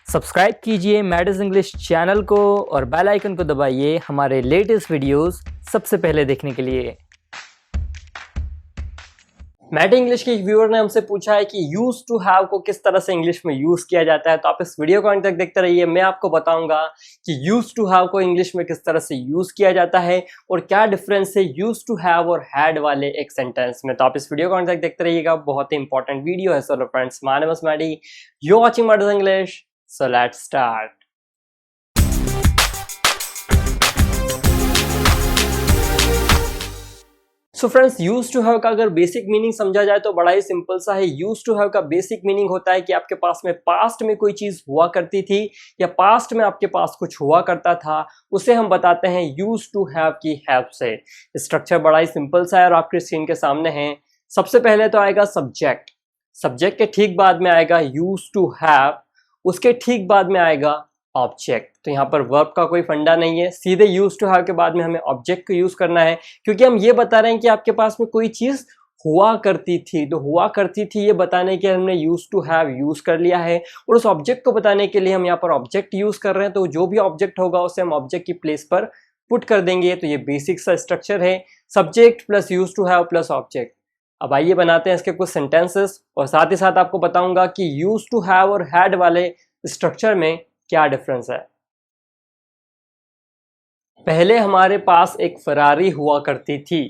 Subscribe कीजिए मैडस English channel को और बेल आइकन को दबाइए हमारे लेटेस्ट वीडियोस सबसे पहले देखने के लिए। मैड इंग्लिश के एक व्यूअर ने हमसे पूछा है कि यूज टू हैव को किस तरह से इंग्लिश में यूज किया जाता है, तो आप इस वीडियो को अंत तक देखते रहिए। मैं आपको बताऊंगा कि यूज टू हैव को इंग्लिश में किस तरह से यूज किया जाता है और क्या डिफरेंस है यूज टू हैव और हैड वाले एक सेंटेंस में। तो आप इस वीडियो को अंत तक देखते रहिएगा, बहुत ही इंपॉर्टेंट वीडियो है। So friends, my name is Maddy, you watching Mads English, so let's start. So friends, use to have का अगर बेसिक मीनिंग समझा जाए तो बड़ा ही सिंपल सा है। यूज टू हैव का बेसिक मीनिंग होता है कि आपके पास में पास्ट में कोई चीज हुआ करती थी या पास्ट में आपके पास कुछ हुआ करता था, उसे हम बताते हैं यूज टू हैव की हेल्प से। स्ट्रक्चर बड़ा ही सिंपल सा है और आपके स्क्रीन के सामने है। सबसे पहले तो आएगा सब्जेक्ट, सब्जेक्ट के ठीक बाद में आएगा यूज टू हैव, उसके ठीक बाद में आएगा ऑब्जेक्ट। तो यहाँ पर वर्ब का कोई फंडा नहीं है, सीधे यूज टू हैव के बाद में हमें ऑब्जेक्ट को यूज करना है, क्योंकि हम ये बता रहे हैं कि आपके पास में कोई चीज हुआ करती थी। तो हुआ करती थी ये बताने के हमने यूज टू हैव यूज कर लिया है, और उस ऑब्जेक्ट को बताने के लिए हम यहाँ पर ऑब्जेक्ट यूज कर रहे हैं। तो जो भी ऑब्जेक्ट होगा उसे हम ऑब्जेक्ट की प्लेस पर पुट कर देंगे। तो ये बेसिक सा स्ट्रक्चर है, subject plus use to have plus object. अब आइए बनाते हैं इसके कुछ सेंटेंसेस, और साथ ही साथ आपको बताऊंगा कि यूज टू हैव और हैड वाले स्ट्रक्चर में क्या डिफरेंस है। पहले हमारे पास एक फरारी हुआ करती थी,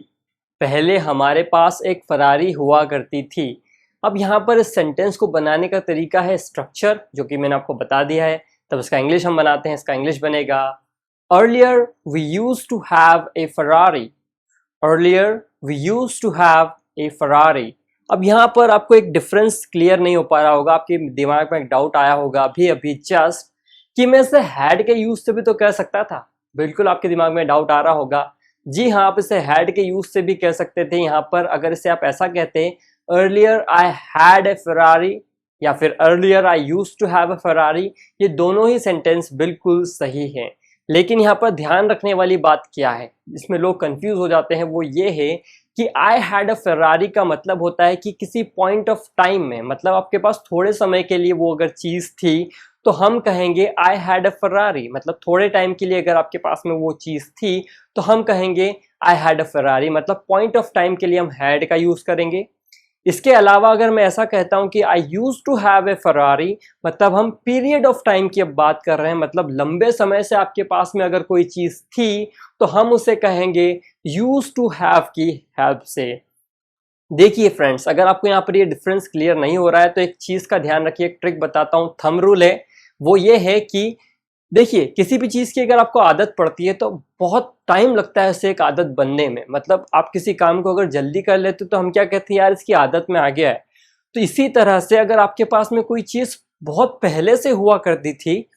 पहले हमारे पास एक फरारी हुआ करती थी। अब यहाँ पर इस सेंटेंस को बनाने का तरीका है स्ट्रक्चर, जो कि मैंने आपको बता दिया है। तब इसका इंग्लिश हम बनाते हैं। इसका इंग्लिश बनेगा earlier we use to have a Ferrari, earlier we use to have a Ferrari. अब यहाँ पर आपको एक डिफरेंस क्लियर नहीं हो पा रहा होगा, आपके दिमाग में एक डाउट आया होगा अभी अभी जस्ट कि मैं इसे हैड के यूज से भी तो कह सकता था। बिल्कुल आपके दिमाग में डाउट आ रहा होगा। जी हाँ, आप इसे हैड के यूज से भी कह सकते थे। यहाँ पर अगर इसे आप ऐसा कहते earlier I had a Ferrari या फिर earlier I use to have a Ferrari, ये दोनों ही सेंटेंस बिल्कुल सही हैं। लेकिन यहाँ पर ध्यान रखने वाली बात क्या है, जिसमें लोग कंफ्यूज हो जाते हैं, वो ये है कि आई हैड अ फरारी का मतलब होता है कि किसी पॉइंट ऑफ टाइम में, मतलब आपके पास थोड़े समय के लिए वो अगर चीज थी तो हम कहेंगे आई हैड अ फरारी। मतलब थोड़े टाइम के लिए अगर आपके पास में वो चीज थी तो हम कहेंगे आई हैड अ फरारी, मतलब पॉइंट ऑफ टाइम के लिए हम हैड का यूज करेंगे। इसके अलावा अगर मैं ऐसा कहता हूं कि I use to have a Ferrari, मतलब हम पीरियड ऑफ टाइम की अब बात कर रहे हैं, मतलब लंबे समय से आपके पास में अगर कोई चीज थी तो हम उसे कहेंगे यूज टू हैव की हेल्प से। देखिए फ्रेंड्स, अगर आपको यहाँ पर ये डिफरेंस क्लियर नहीं हो रहा है तो एक चीज का ध्यान रखिए, एक ट्रिक बताता हूँ, थंब रूल है। वो ये है कि देखिए, किसी भी चीज की अगर आपको आदत पड़ती है तो बहुत टाइम लगता है उसे एक आदत बनने में। मतलब आप किसी काम को अगर जल्दी कर लेते तो हम क्या कहते हैं, यार इसकी आदत में आ गया है। तो इसी तरह से अगर आपके पास में कोई चीज बहुत पहले से हुआ करती थी,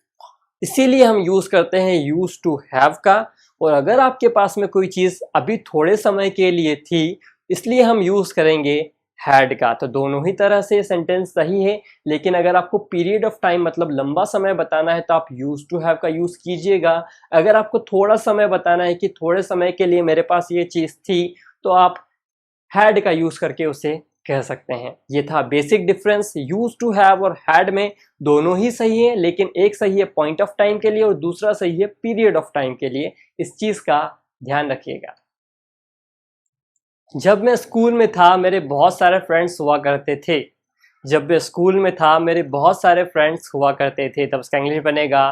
इसीलिए हम यूज करते हैं यूज टू हैव का। और अगर आपके पास में कोई चीज अभी थोड़े समय के लिए थी, इसलिए हम यूज करेंगे हैड का। तो दोनों ही तरह से सेंटेंस सही है, लेकिन अगर आपको पीरियड ऑफ टाइम मतलब लंबा समय बताना है तो आप यूज टू हैव का यूज कीजिएगा। अगर आपको थोड़ा समय बताना है कि थोड़े समय के लिए मेरे पास ये चीज थी, तो आप हैड का यूज करके उसे कह सकते हैं। ये था basic difference use to have और हैड में। दोनों ही सही है, लेकिन एक सही है पॉइंट ऑफ टाइम के लिए और दूसरा सही है पीरियड ऑफ टाइम के लिए। इस चीज का ध्यान रखिएगा। जब मैं स्कूल में था मेरे बहुत सारे फ्रेंड्स हुआ करते थे, जब मैं स्कूल में था मेरे बहुत सारे फ्रेंड्स हुआ करते थे। तब इसका इंग्लिश बनेगा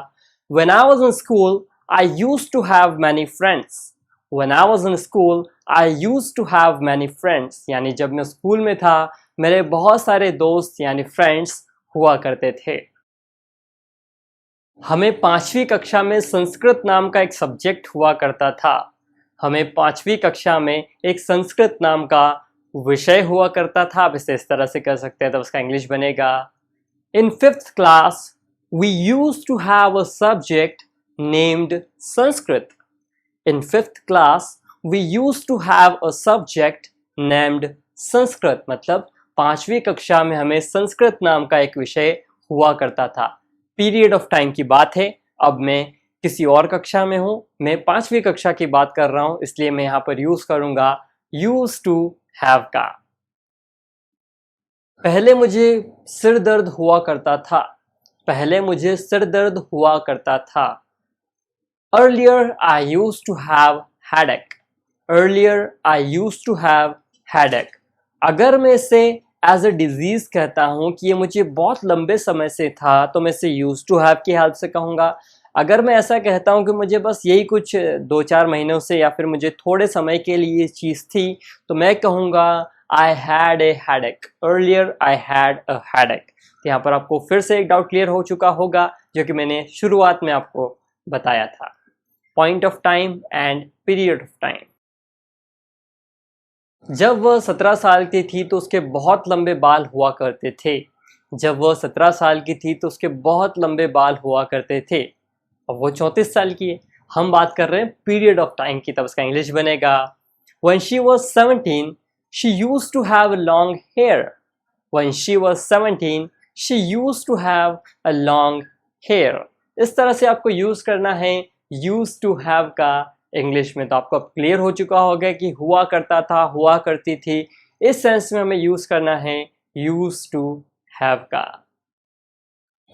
When I was in school, I used to have many friends. When I was in school, I used to have many friends. यानी जब मैं स्कूल में था मेरे बहुत सारे दोस्त यानी फ्रेंड्स हुआ करते थे। हमें 5वीं कक्षा में संस्कृत नाम का एक सब्जेक्ट हुआ करता था। हमें 5वीं कक्षा में एक संस्कृत नाम का विषय हुआ करता था। आप इसे इस तरह से कर सकते हैं। तो उसका इंग्लिश बनेगा In 5th class, we used to have a subject named Sanskrit. In 5th class, we used to have a subject named Sanskrit. मतलब 5वीं कक्षा में हमें संस्कृत नाम का एक विषय हुआ करता था। पीरियड ऑफ टाइम की बात है। अब मैं किसी और कक्षा में हूँ, मैं 5वीं कक्षा की बात कर रहा हूँ, इसलिए मैं यहाँ पर यूज करूंगा यूज टू हैव का। पहले मुझे सिर दर्द हुआ करता था, पहले मुझे सिर दर्द हुआ करता था। Earlier I used to have headache. Earlier I used to have headache. अगर मैं इसे एज अ डिजीज कहता हूँ कि ये मुझे बहुत लंबे समय से था, तो मैं इसे यूज टू हैव की हेल्प से कहूँगा। अगर मैं ऐसा कहता हूँ कि मुझे बस यही कुछ 2-4 महीनों से या फिर मुझे थोड़े समय के लिए ये चीज़ थी, तो मैं कहूँगा आई had A headache. Earlier I had a headache. तो यहाँ पर आपको फिर से एक डाउट क्लियर हो चुका होगा, जो कि मैंने शुरुआत में आपको बताया था। Point of time and period of time. जब वह 17 साल की थी तो उसके बहुत लंबे बाल हुआ करते थे। जब वह 17 साल की थी तो उसके बहुत लंबे बाल हुआ करते थे। अब वो 34 साल की है। हम बात कर रहे हैं पीरियड ऑफ टाइम की, तब इसका इंग्लिश बनेगा When she was 17, she used to have long hair. When she was 17, she used to have a long hair. इस तरह से आपको यूज करना है used to have का इंग्लिश में। तो आपको अब क्लियर हो चुका होगा कि हुआ करता था, हुआ करती थी, इस सेंस में हमें यूज करना है used to have का।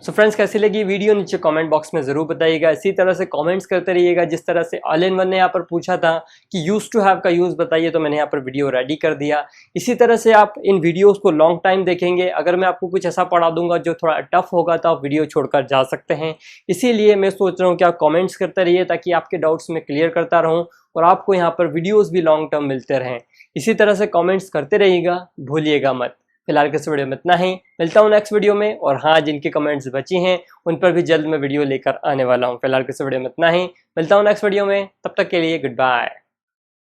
सो फ्रेंड्स, कैसी लगी वीडियो नीचे कमेंट बॉक्स में ज़रूर बताइएगा। इसी तरह से कमेंट्स करते रहिएगा। जिस तरह से ऑल इन वन ने यहाँ पर पूछा था कि यूज टू हैव का यूज़ बताइए, तो मैंने यहाँ पर वीडियो रेडी कर दिया। इसी तरह से आप इन वीडियोस को लॉन्ग टाइम देखेंगे। अगर मैं आपको कुछ ऐसा पढ़ा दूंगा जो थोड़ा टफ होगा, तो आप वीडियो छोड़कर जा सकते हैं। इसीलिए मैं सोच रहा हूँ कि आप कॉमेंट्स करते रहिए, ताकि आपके डाउट्स में क्लियर करता रहूँ और आपको यहाँ पर वीडियोज़ भी लॉन्ग टर्म मिलते रहें। इसी तरह से कॉमेंट्स करते रहिएगा, भूलिएगा मत। फिलहाल के इस वीडियो में इतना ही। मिलता हूँ नेक्स्ट वीडियो में। और हाँ, जिनके कमेंट्स बची हैं उन पर भी जल्द मैं वीडियो लेकर आने वाला हूँ। फिलहाल के इस वीडियो में इतना ही। मिलता हूँ नेक्स्ट वीडियो में। तब तक के लिए गुड बाय।